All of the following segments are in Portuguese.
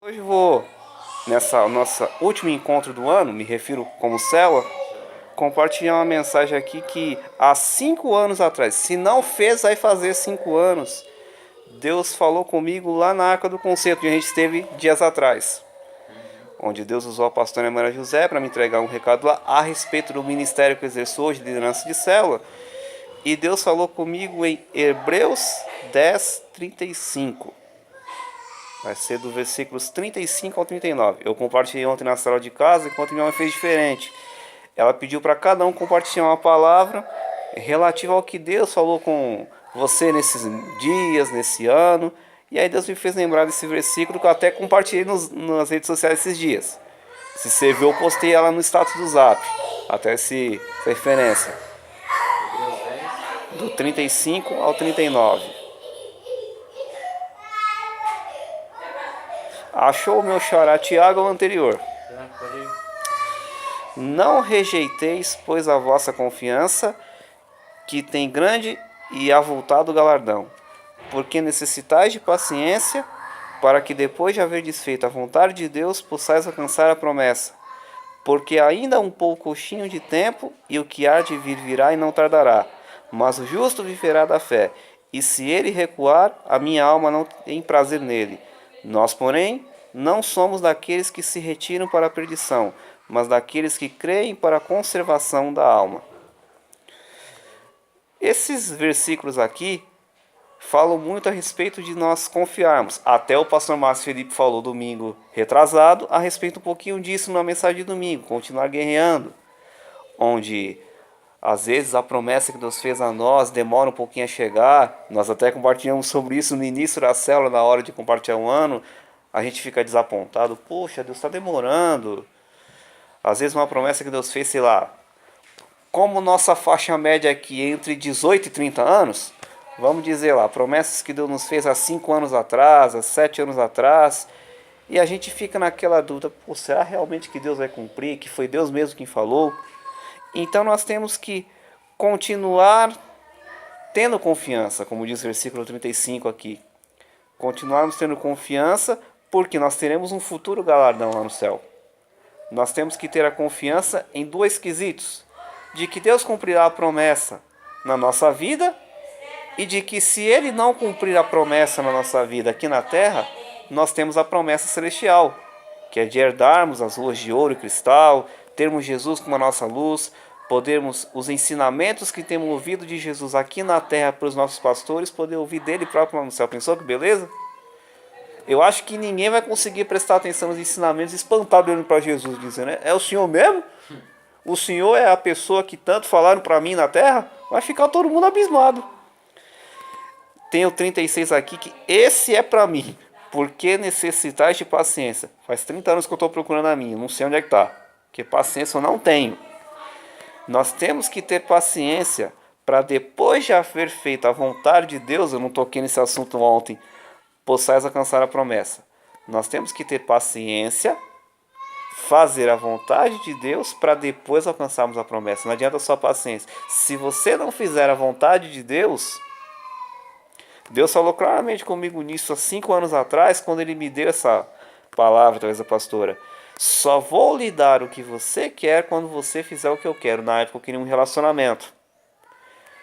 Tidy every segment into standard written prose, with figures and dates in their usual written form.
Hoje eu vou, nessa nossa último encontro do ano, me refiro como célula, compartilhar uma mensagem aqui que há 5 anos atrás, se não fez, vai fazer 5 anos, Deus falou comigo lá na Arca do Concerto, onde a gente esteve dias atrás. Onde Deus usou a pastora Maria José para me entregar um recado lá a respeito do ministério que eu exerço hoje, de liderança de célula. E Deus falou comigo em Hebreus 10:35. Vai ser do versículos 35 ao 39. Eu compartilhei ontem na sala de casa, enquanto minha mãe fez diferente. Ela pediu para cada um compartilhar uma palavra relativa ao que Deus falou com você nesses dias, nesse ano. E aí Deus me fez lembrar desse versículo que eu até compartilhei nas redes sociais esses dias. Se você viu, eu postei ela no status do Zap. Até essa referência. Do 35 ao 39. Achou o meu xará Tiago o anterior? Não rejeiteis, pois, a vossa confiança, que tem grande e avultado galardão, porque necessitais de paciência, para que depois de haver desfeito a vontade de Deus, possais alcançar a promessa. Porque ainda um pouquinho de tempo, e o que há de vir virá e não tardará. Mas o justo viverá da fé, e se ele recuar, a minha alma não tem prazer nele. Nós, porém, não somos daqueles que se retiram para a perdição, mas daqueles que creem para a conservação da alma. Esses versículos aqui falam muito a respeito de nós confiarmos. Até o pastor Márcio Felipe falou domingo retrasado a respeito um pouquinho disso na mensagem de domingo, continuar guerreando, onde às vezes a promessa que Deus fez a nós demora um pouquinho a chegar. Nós até compartilhamos sobre isso no início da célula, na hora de compartilhar um ano. A gente fica desapontado, poxa, Deus está demorando. Às vezes uma promessa que Deus fez, sei lá, como nossa faixa média aqui entre 18 e 30 anos, vamos dizer lá, promessas que Deus nos fez há 5 anos atrás, há 7 anos atrás, e a gente fica naquela dúvida, pô, será realmente que Deus vai cumprir, que foi Deus mesmo quem falou? Então nós temos que continuar tendo confiança, como diz o versículo 35 aqui. Continuarmos tendo confiança, porque nós teremos um futuro galardão lá no céu. Nós temos que ter a confiança em 2 quesitos: de que Deus cumprirá a promessa na nossa vida, e de que se Ele não cumprir a promessa na nossa vida aqui na terra, nós temos a promessa celestial, que é de herdarmos as ruas de ouro e cristal, termos Jesus como a nossa luz, podermos os ensinamentos que temos ouvido de Jesus aqui na terra para os nossos pastores, poder ouvir dele próprio lá no céu. Pensou que beleza? Eu acho que ninguém vai conseguir prestar atenção nos ensinamentos espantado olhando para Jesus, dizendo, é o Senhor mesmo? O Senhor é a pessoa que tanto falaram para mim na terra? Vai ficar todo mundo abismado. Tem o 36 aqui, que esse é para mim. Porque necessitais de paciência. Faz 30 anos que eu estou procurando a minha, não sei onde é que está. Porque paciência eu não tenho. Nós temos que ter paciência para depois de haver feito a vontade de Deus, eu não toquei nesse assunto ontem, possais alcançar a promessa. Nós temos que ter paciência, fazer a vontade de Deus para depois alcançarmos a promessa. Não adianta só paciência. Se você não fizer a vontade de Deus, Deus falou claramente comigo nisso há 5 anos atrás, quando Ele me deu essa palavra através da pastora. Só vou lhe dar o que você quer quando você fizer o que eu quero. Na época eu queria um relacionamento.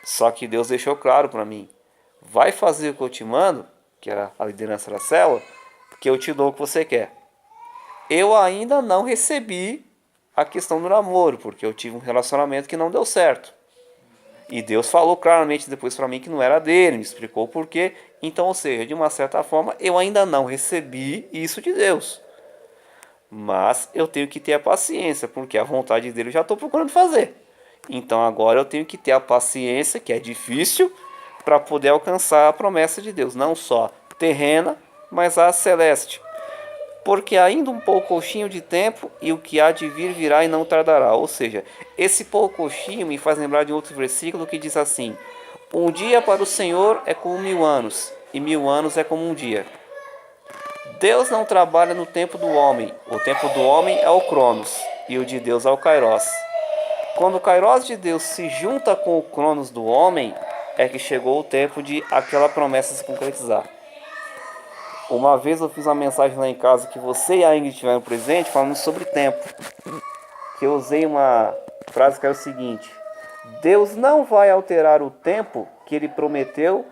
Só que Deus deixou claro para mim: vai fazer o que eu te mando, que era a liderança da célula, que eu te dou o que você quer. Eu ainda não recebi a questão do namoro, porque eu tive um relacionamento que não deu certo. E Deus falou claramente depois para mim que não era dele, me explicou o porquê. Então, ou seja, de uma certa forma, eu ainda não recebi isso de Deus. Mas eu tenho que ter a paciência, porque a vontade dele eu já estou procurando fazer. Então agora eu tenho que ter a paciência, que é difícil, para poder alcançar a promessa de Deus. Não só terrena, mas a celeste. Porque ainda um pouquinho de tempo, e o que há de vir virá e não tardará. Ou seja, esse pouquinho me faz lembrar de outro versículo que diz assim: um dia para o Senhor é como 1000 anos, e 1000 anos é como um dia. Deus não trabalha no tempo do homem. O tempo do homem é o Cronos, e o de Deus é o Kairos. Quando o Kairos de Deus se junta com o Cronos do homem, é que chegou o tempo de aquela promessa se concretizar. Uma vez eu fiz uma mensagem lá em casa que você e a Ingrid tiveram presente falando sobre tempo. Que eu usei uma frase que era o seguinte: Deus não vai alterar o tempo que Ele prometeu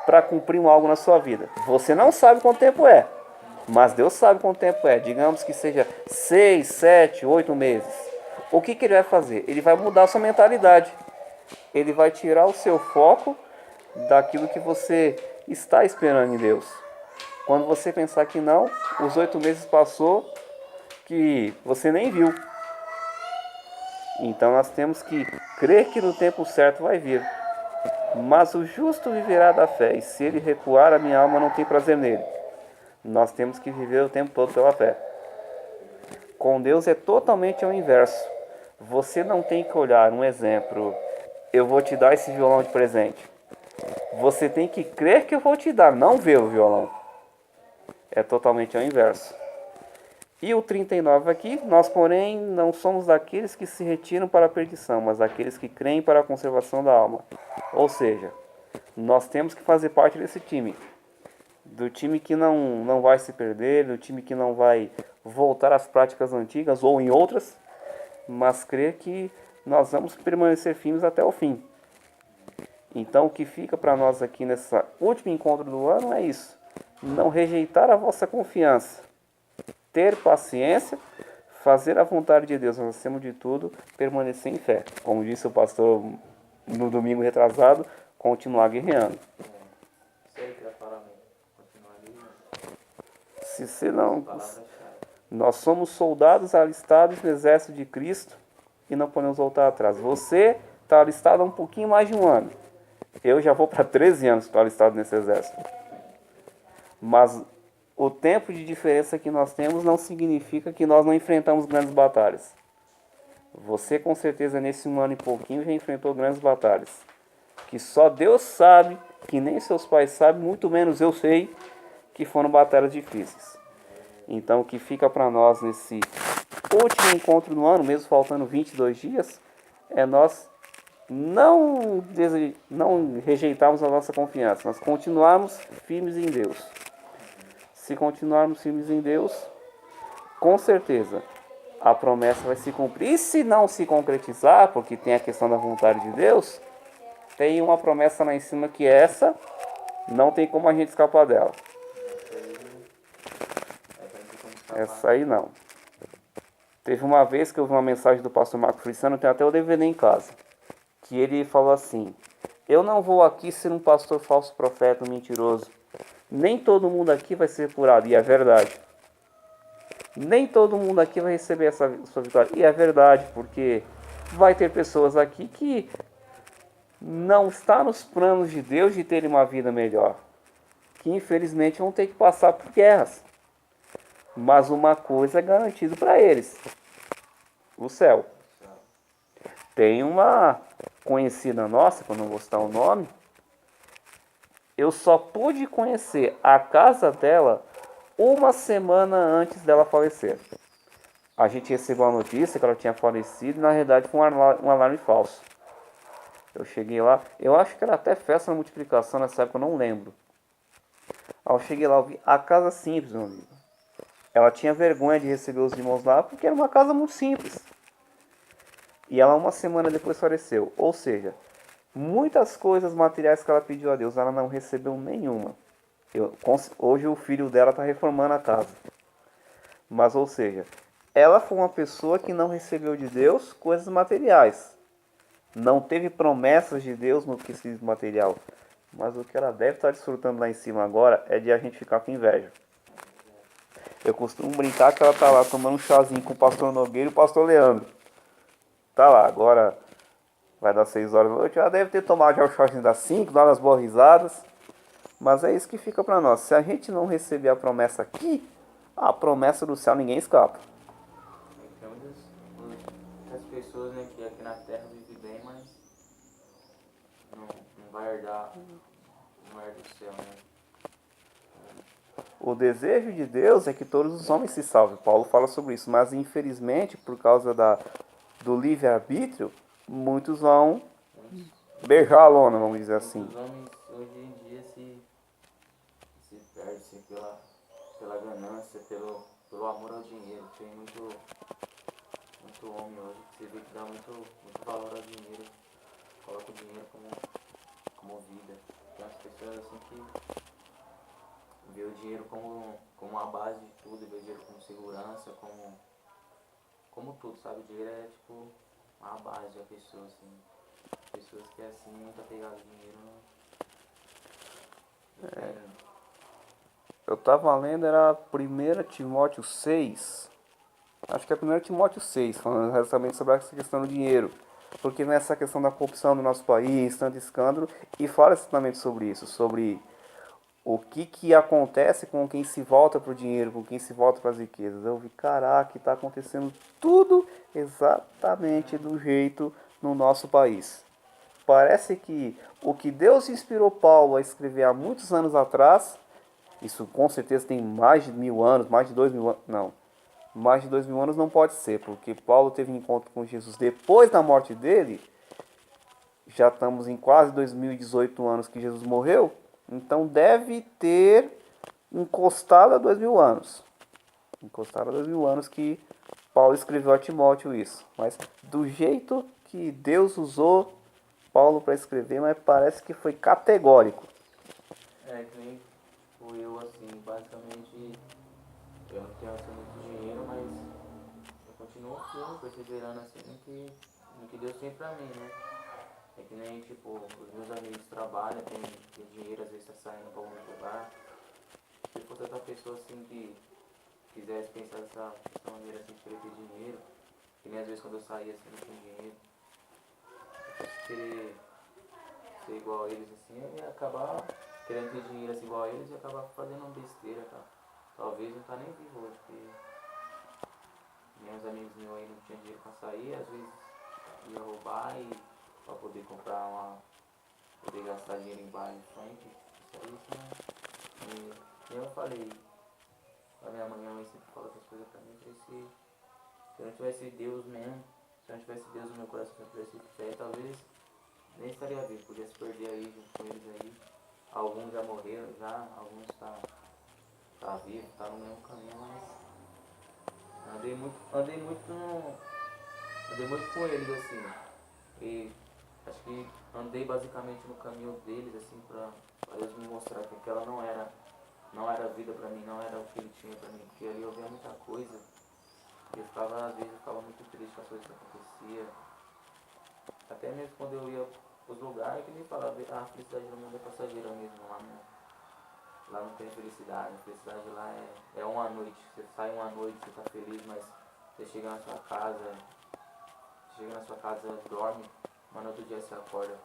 para cumprir algo na sua vida. Você não sabe quanto tempo é, mas Deus sabe quanto tempo é. Digamos que seja 6, 7, 8 meses. O que Ele vai fazer? Ele vai mudar a sua mentalidade. Ele vai tirar o seu foco daquilo que você está esperando em Deus. Quando você pensar que não, os 8 meses passou que você nem viu. Então nós temos que crer que no tempo certo vai vir. Mas o justo viverá da fé, e se ele recuar, a minha alma não tem prazer nele. Nós temos que viver o tempo todo pela fé. Com Deus é totalmente ao inverso. Você não tem que olhar, um exemplo, eu vou te dar esse violão de presente. Você tem que crer que eu vou te dar, não ver o violão. É totalmente ao inverso. E o 39 aqui, nós porém não somos daqueles que se retiram para a perdição, mas daqueles que creem para a conservação da alma. Ou seja, nós temos que fazer parte desse time. Do time que não vai se perder, do time que não vai voltar às práticas antigas ou em outras, mas crer que nós vamos permanecer firmes até o fim. Então o que fica para nós aqui nesse último encontro do ano é isso. Não rejeitar a vossa confiança. Ter paciência, fazer a vontade de Deus, mas acima de tudo, permanecer em fé. Como disse o pastor no domingo retrasado, continuar guerreando. Se você não... Nós somos soldados alistados no exército de Cristo e não podemos voltar atrás. Você está alistado há um pouquinho mais de um ano. Eu já vou para 13 anos que estou alistado nesse exército. Mas o tempo de diferença que nós temos não significa que nós não enfrentamos grandes batalhas. Você com certeza nesse um ano e pouquinho já enfrentou grandes batalhas. Que só Deus sabe, que nem seus pais sabem, muito menos eu sei, que foram batalhas difíceis. Então o que fica para nós nesse último encontro no ano, mesmo faltando 22 dias, é nós não rejeitarmos a nossa confiança, nós continuarmos firmes em Deus. Se continuarmos firmes em Deus, com certeza a promessa vai se cumprir. E se não se concretizar, porque tem a questão da vontade de Deus, tem uma promessa lá em cima que essa não tem como a gente escapar dela. Essa aí não. Teve uma vez que eu vi uma mensagem do pastor Marco Friciano, tem até o DVD em casa, que ele falou assim: eu não vou aqui ser um pastor falso profeta, mentiroso. Nem todo mundo aqui vai ser curado, e é verdade. Nem todo mundo aqui vai receber essa sua vitória, e é verdade, porque vai ter pessoas aqui que não está nos planos de Deus de terem uma vida melhor, que infelizmente vão ter que passar por guerras. Mas uma coisa é garantida para eles: o céu. Tem uma conhecida nossa, que eu não vou citar o nome, eu só pude conhecer a casa dela uma semana antes dela falecer. A gente recebeu a notícia que ela tinha falecido e na realidade foi um alarme falso. Eu cheguei lá, eu acho que era até festa da multiplicação nessa época, eu não lembro. Aí eu cheguei lá, eu vi a casa simples, meu amigo. Ela tinha vergonha de receber os irmãos lá porque era uma casa muito simples. E ela uma semana depois faleceu. Ou seja, muitas coisas materiais que ela pediu a Deus, ela não recebeu nenhuma. Hoje o filho dela está reformando a casa. Mas, ou seja, ela foi uma pessoa que não recebeu de Deus coisas materiais. Não teve promessas de Deus no que se diz material. Mas o que ela deve estar desfrutando lá em cima agora é de a gente ficar com inveja. Eu costumo brincar que ela está lá tomando um chazinho com o pastor Nogueira e o pastor Leandro. Tá lá, agora vai dar 6 horas da noite. Ela deve ter tomado já o chazinho das 5, dado as boas risadas. Mas é isso que fica para nós. Se a gente não receber a promessa aqui, a promessa do céu ninguém escapa. Tem muitas pessoas, né, que aqui na terra vivem bem, mas não vai herdar o céu, né? O desejo de Deus é que todos os homens se salvem. Paulo fala sobre isso. Mas infelizmente, por causa do livre-arbítrio, muitos vão beijar a lona, vamos dizer assim. Muitos homens hoje em dia se perdem ganância, pelo amor ao dinheiro. Tem muito homem hoje que você vê que dá muito valor ao dinheiro, coloca o dinheiro como vida. Tem umas pessoas assim que vê o dinheiro como a base de tudo, vê o dinheiro como segurança, como tudo, sabe? O dinheiro é tipo a base da pessoa, assim. Pessoas que é assim, muito apegadas ao dinheiro, não tem. Eu tava lendo, era 1 Timóteo 6. Acho que é 1 Timóteo 6, falando exatamente sobre essa questão do dinheiro. Porque nessa questão da corrupção do nosso país, tanto escândalo, e fala exatamente sobre isso, sobre o que acontece com quem se volta pro dinheiro, com quem se volta para as riquezas. Eu vi, caraca, está acontecendo tudo exatamente do jeito no nosso país. Parece que o que Deus inspirou Paulo a escrever há muitos anos atrás, isso com certeza tem mais de 1000 anos, mais de 2000 anos, não, mais de 2000 anos não pode ser, porque Paulo teve um encontro com Jesus depois da morte dele. Já estamos em quase 2018 anos que Jesus morreu, então deve ter encostado a 2000 anos. Encostado a 2000 anos que Paulo escreveu a Timóteo isso. Mas do jeito que Deus usou Paulo para escrever, mas parece que foi categórico. Que nem tipo, eu assim, basicamente, eu não tenho assim muito dinheiro, mas eu continuo firme, perseverando assim no que Deus tem pra mim, né? É que nem, tipo, os meus amigos trabalham, tem dinheiro, às vezes tá saindo pra algum lugar. Se fosse outra pessoa assim que quisesse pensar dessa maneira assim, de querer ter dinheiro, que nem às vezes quando eu saía assim, não tinha dinheiro, eu fosse querer ser igual a eles assim, eu ia acabar querendo ter dinheiro assim igual a eles e acabar fazendo uma besteira, cara. Talvez não tá nem vivo hoje, porque meus amigos meus aí não tinham dinheiro pra sair, às vezes ia roubar e pra poder poder gastar dinheiro em baile, funk, isso aí, isso não. E eu falei, a minha mãe sempre fala essas coisas pra mim, se eu não tivesse Deus mesmo, se eu não tivesse Deus no meu coração, se eu não tivesse fé, talvez nem estaria vivo, podia se perder aí junto com eles aí. Alguns já morreram já, alguns tá vivo, tá no mesmo caminho, mas andei muito com eles assim. E acho que andei basicamente no caminho deles assim pra Deus me mostrar que aquela não era vida pra mim, não era o que ele tinha pra mim, porque ali eu via muita coisa e às vezes eu ficava muito triste com as coisas que aconteciam. Até mesmo quando eu ia pros lugares que nem falava, a felicidade do mundo é passageira mesmo, lá não tem felicidade, a felicidade lá é uma noite, você sai uma noite, você tá feliz, mas você chega na sua casa, dorme, mas no outro dia você acorda,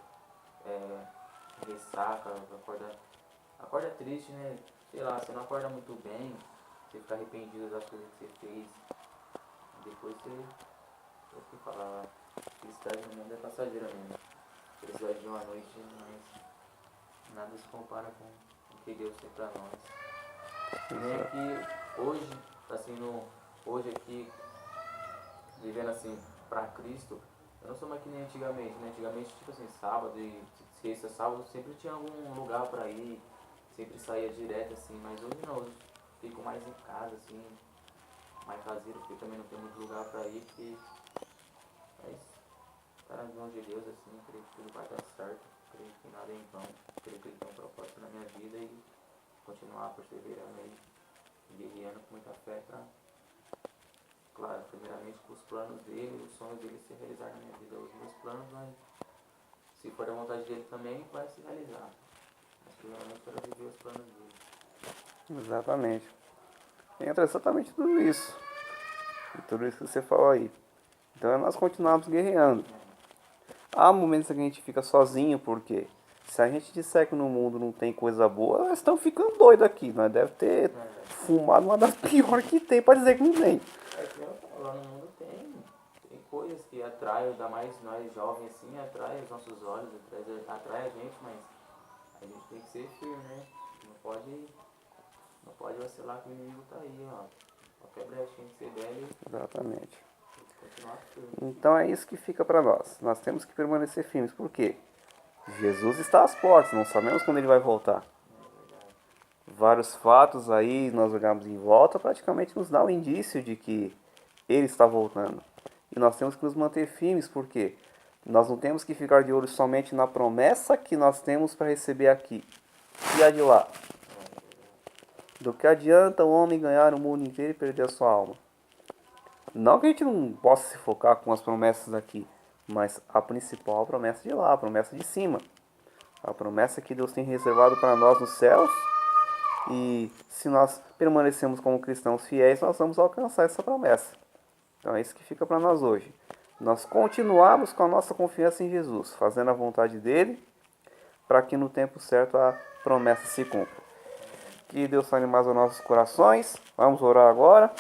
ressaca, acorda triste, né? Sei lá, você não acorda muito bem, você fica arrependido das coisas que você fez, depois eu fui falar, felicidade no mundo é passageira mesmo, felicidade de uma noite, mas nada se compara com o que Deus tem pra nós. E nem aqui, hoje, assim, hoje aqui, vivendo assim, pra Cristo, eu não sou mais que nem antigamente, né? Antigamente, tipo assim, sábado e sexta, sábado, sempre tinha algum lugar pra ir, sempre saía direto, assim, mas hoje não, hoje fico mais em casa, assim, mais caseiro, porque também não tem muito lugar pra ir, porque, mas, tá nas mãos de Deus, assim, creio que tudo vai dar certo, creio que nada é em vão, creio que Ele tem um propósito na minha vida e continuar perseverando aí, guerreando com muita fé pra, claro, primeiramente com os planos dele, os sonhos dele se realizar na minha vida. Os meus planos, mas se for a vontade dele também, vai se realizar. Mas primeiramente para viver os planos dele. Exatamente. Entra exatamente tudo isso. Tudo isso que você falou aí. Então nós continuamos guerreando. Há momentos que a gente fica sozinho, porque se a gente disser que no mundo não tem coisa boa, nós estamos ficando doidos aqui. Nós deve ter fumado uma das piores que tem para dizer que não tem. Que eu falo, lá no mundo tem coisas que atraem, ainda mais nós jovens assim, atrai os nossos olhos, atrai a gente, mas a gente tem que ser firme, né? Não pode vacilar que o inimigo tá aí, ó. Qualquer brechinha que você der, ele Exatamente. continuar firme. Então é isso que fica para nós. Nós temos que permanecer firmes. Por quê? Jesus está às portas, não sabemos quando ele vai voltar. É verdade. Vários fatos aí, nós olhamos em volta, praticamente nos dá um indício de que Ele está voltando. E nós temos que nos manter firmes, porque nós não temos que ficar de olho somente na promessa que nós temos para receber aqui. E a de lá? Do que adianta o homem ganhar o mundo inteiro e perder a sua alma? Não que a gente não possa se focar com as promessas aqui, mas a principal promessa de lá, a promessa de cima. A promessa que Deus tem reservado para nós nos céus. E se nós permanecemos como cristãos fiéis, nós vamos alcançar essa promessa. Então é isso que fica para nós hoje. Nós continuarmos com a nossa confiança em Jesus, fazendo a vontade dele, para que no tempo certo a promessa se cumpra. Que Deus fale mais aos nossos corações. Vamos orar agora.